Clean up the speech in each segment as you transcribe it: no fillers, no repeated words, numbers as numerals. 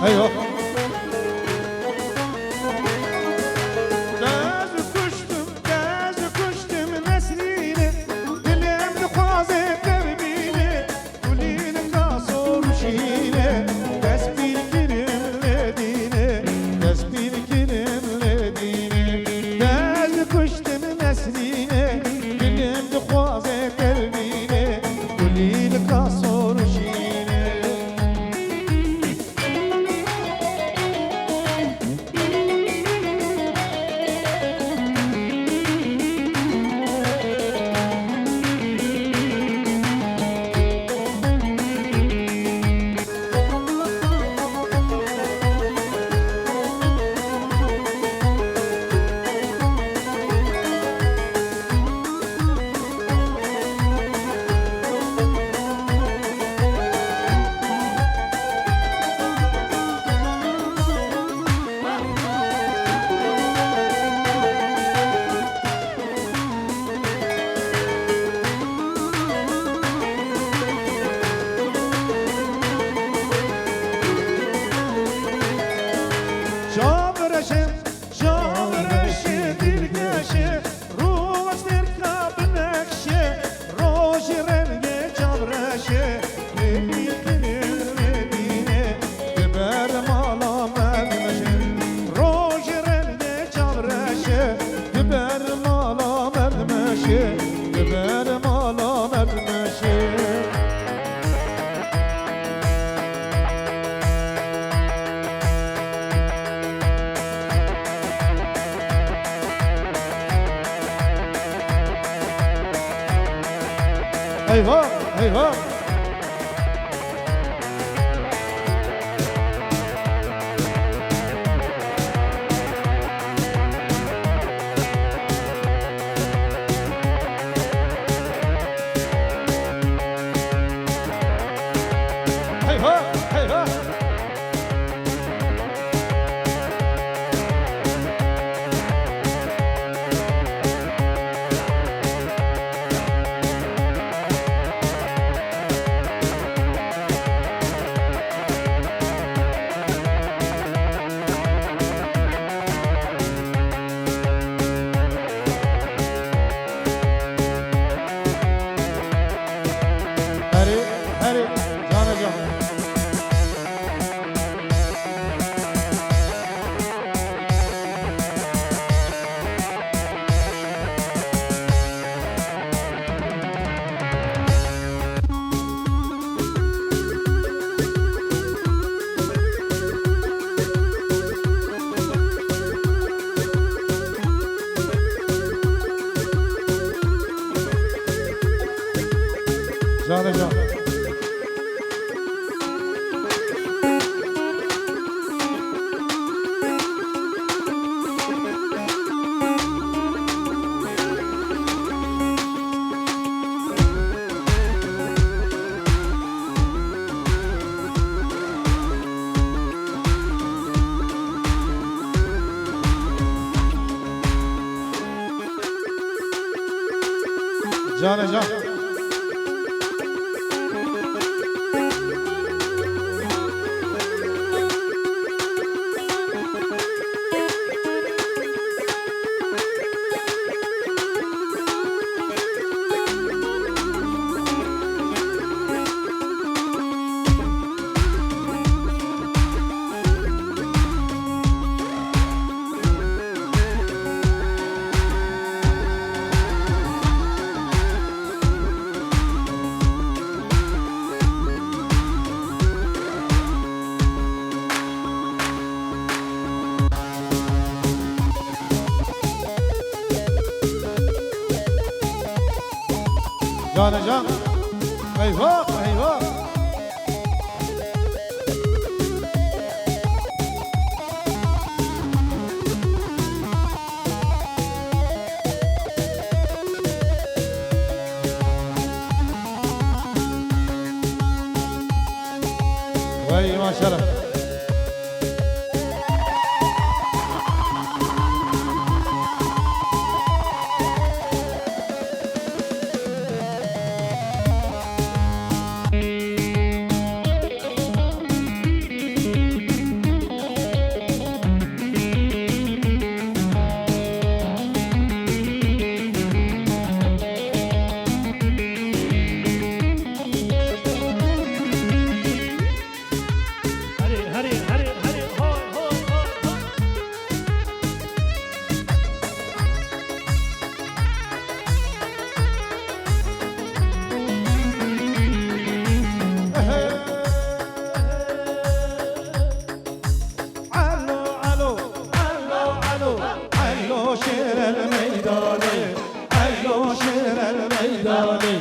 ايوه ايوه ايوه جان جان جان جان جان جان ايوه ايوه وي ما شاء الله الميداني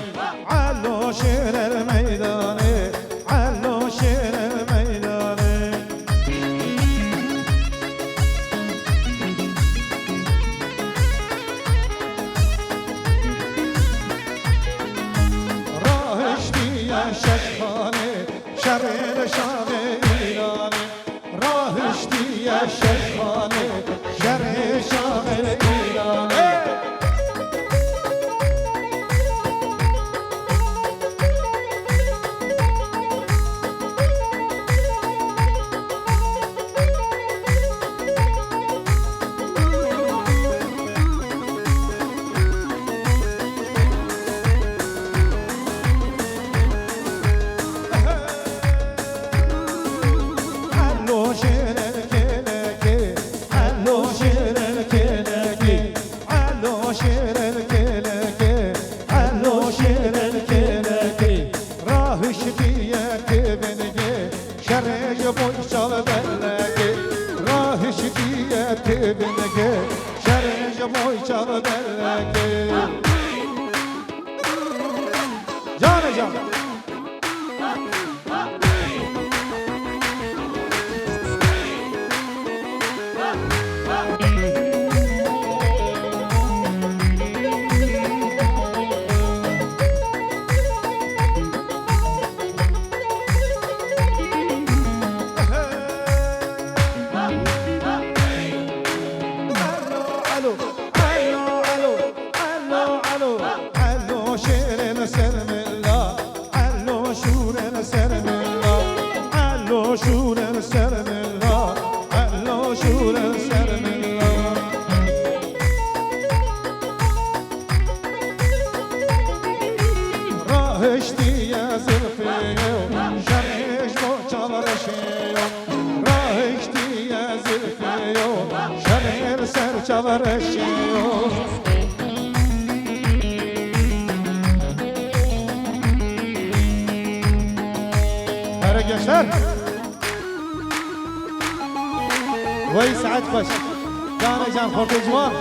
علو شير الميداني علو شير الميداني راهشتي يا شيخاني شرير شاغي إيراني راهشتي يا شيخاني شرير شاغي إيراني Canı can. gençler. ويسعد فش كان جان خورتجوان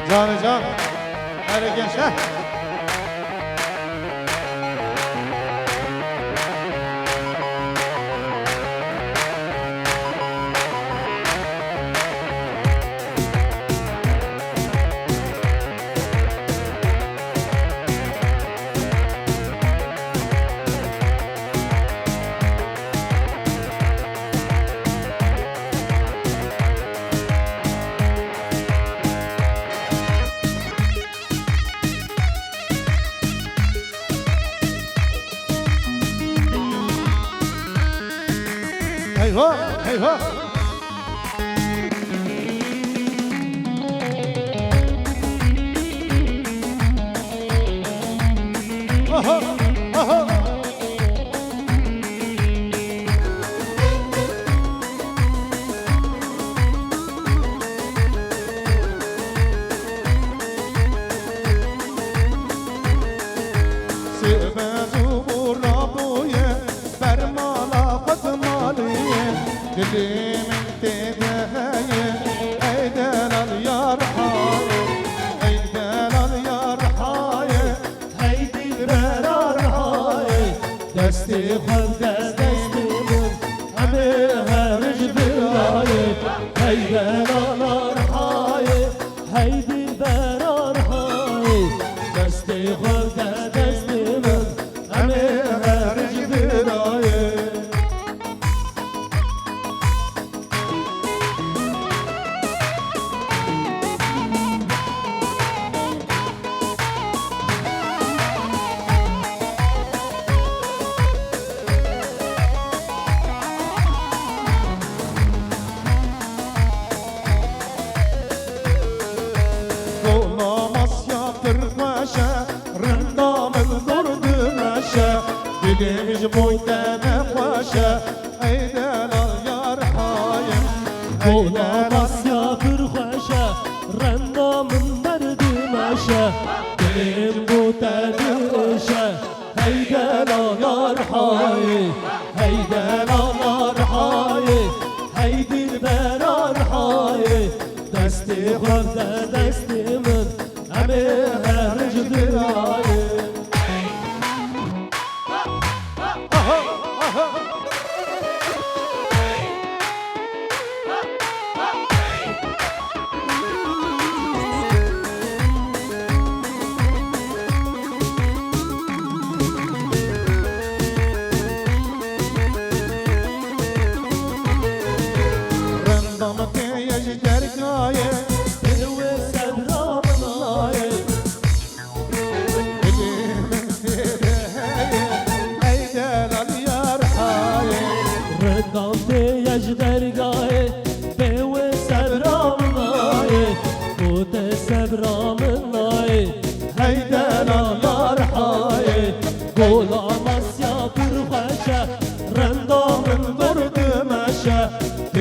Can can, hadi gençler. Eyvah, eyvah. Aha, aha. Sirbezu burabuye fermala fatmaliye Dilimin tedeye ey delal yarhaye ey delal yarhaye ey dilber arhaye desti xol desti bul hame haric biraye ey delal arhaye ey dilber arhaye desti xol desti bul hame haric biraye دلم جبويته نخوشه ای دلال یار حایم ای دلال یا پرخوشه رندا من دردمشه دلم بو دردشه ای دلال یار حای ای دلال یار حای ای دلبر یار حای دستی خود دستی من همه هرج دلای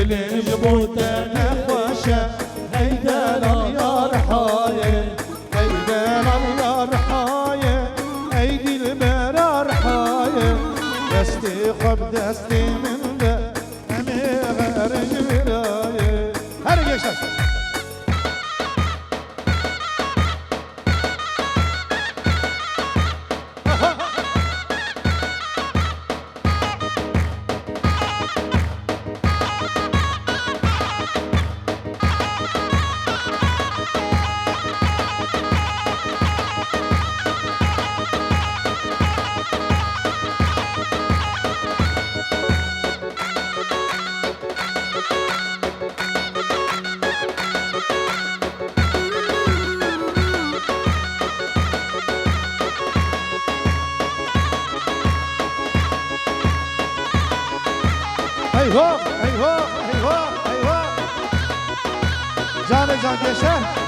دلم جبوته نخوشه ای دلال یار حایه ای دلال یار حایه ای دلبر یار حایه دستی خوب دستی من ده امی غرج برایه هر geçer eyvah eyvah eyvah eyvah canı can geçer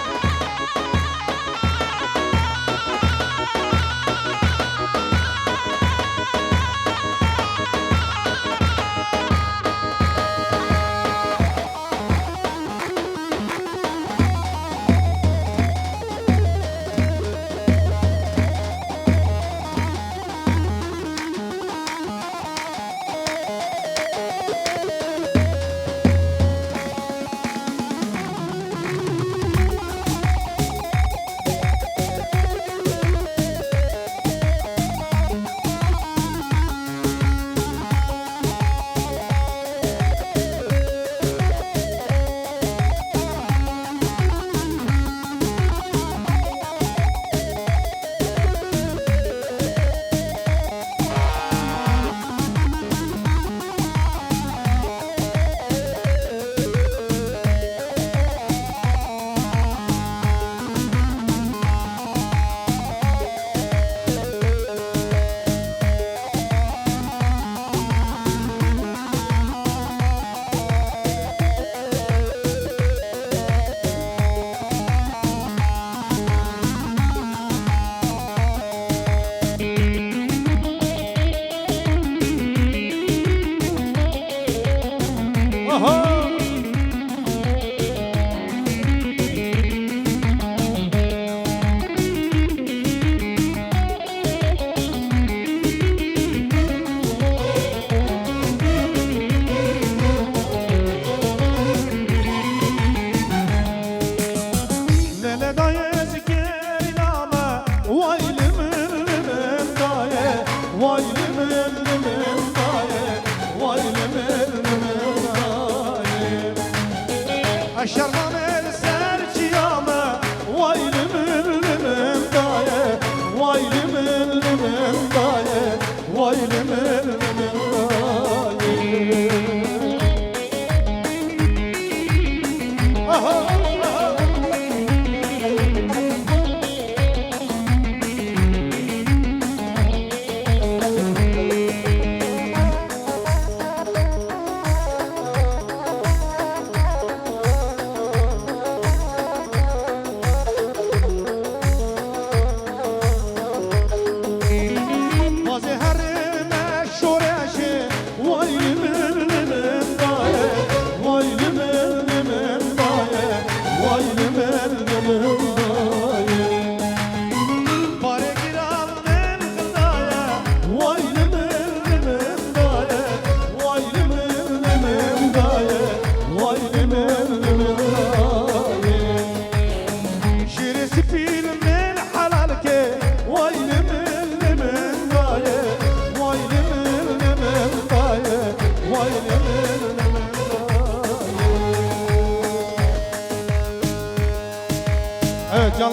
Aşarman el serciyame vay limim daye vay limim daye vay limim daye aha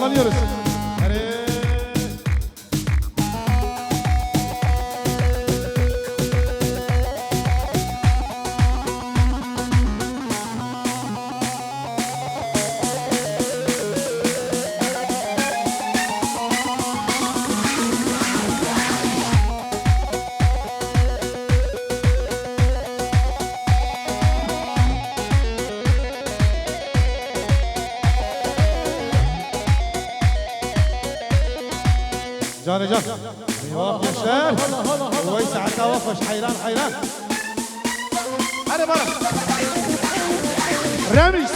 alıyoruz. Hadi. Can. Eyvah gençler. Vay saate vafış hayran hayran. Hadi bana. Remix.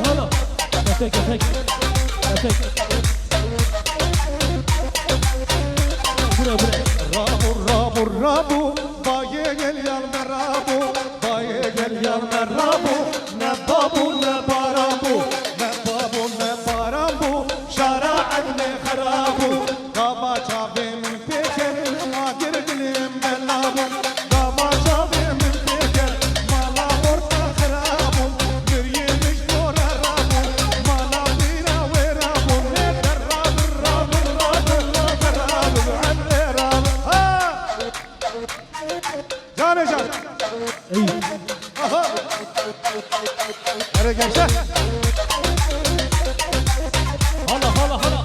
Hala. Efek. Rabu, baye gel yar merabu, baye gel yar merabu, ne babu ne barabu, ne babu ne barabu, şaraat ne harabu, gaba çabim peker, magir dilim belabu, gaba çabim peker, mala orta harabu, bir yemiş dora rabu, mala bira ve rabu, ne rabu, Can. Aha. Hadi gençler. Hala.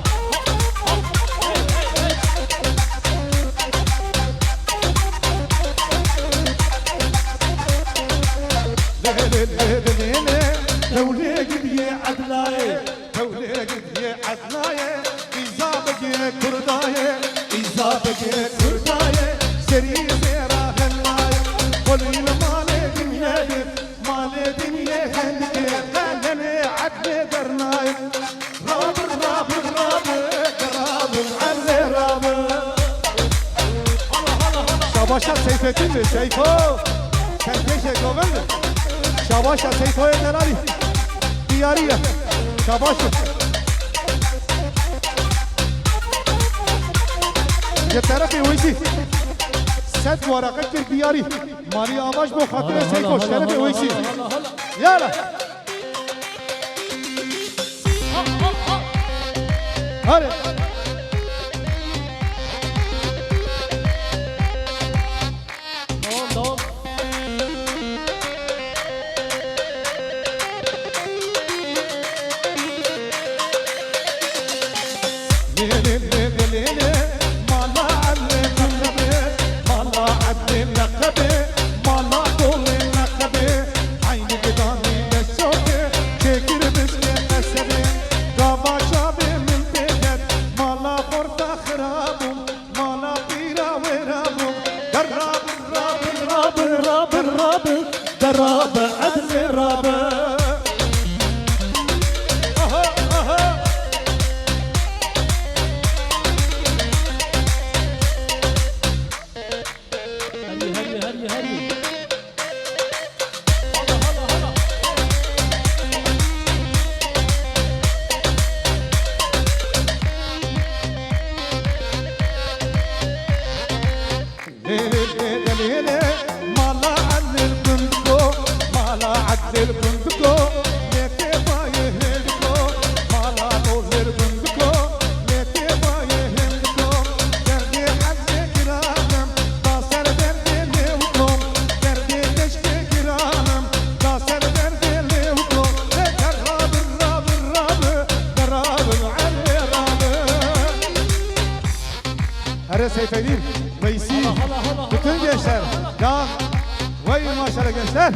توليك يا عدلاي توليك يا عدلاي إذا بقي كرداي إذا بقي كرداي سري سيرا هلاي قولي مالي دنيا هندي خلني عدلي درناي راب Şabaşa Seyfettin mi? Seyfo! Sen keşke govendir. Şabaşa Seyfo'ya nerali? Diyariye. Şabaşa. ये तरफ ही हुई थी सेट वारका के बियारी मारी आवाज वो खातिर से को शरफ हुई थी याला अरे Tamam. راب عدل راب هري Seyfedin, Veysi, bütün gençler, can, vay maşallah gençler.